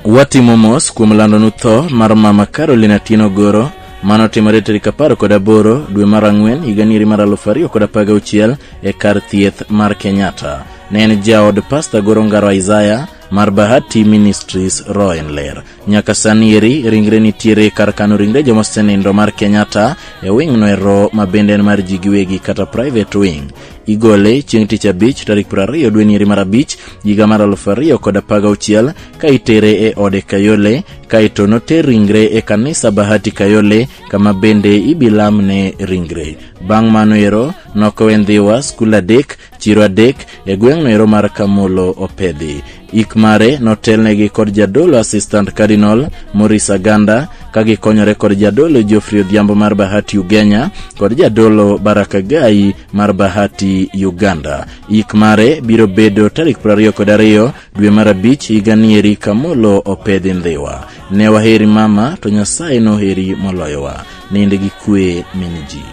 Watimo mos kuom lando nutho mar mama Carolina Tieno Goro mano timore tarik 18 dwe mar Ang'wen higa mar 2016 e kar thieth mar Kenyatta. Ne en jaod Pastor Goro Ngaro Isaiah mar Bahati Ministries Roenler. Nyaka sani eri ringre nitiere kar kano ringre joma osenindo mar Kenyatta e wing no ero mabende en mar ji giwegi kata private wing. Igole chieng' tich abich tarik 20 dwe mar abich higa mar 2016 ka itere e ode Kayole kaito noter ringre e kanisa Bahati Kayole kama bende ibilamne ringre. Bang' mano ero nokowendhiwa skul adek chiro adek e gweng'no ero mar Kamolo Opedhi. Ikmare notelnegi kod jadolo assistant cardinal Maurice Aganda kagikonyore kod jadolo Geoffrey Odhiambo mar Bahati Ugenya kod jadolo Baraka Gai mar Bahati Uganda. Ikmare biro bedo tarik 22 dwe mar abich higa nieri Kamolo Opedhi ndhiwa. Ne waheri mama to Nyasaye noheri moloyowa. Ninde gi kwe min ji.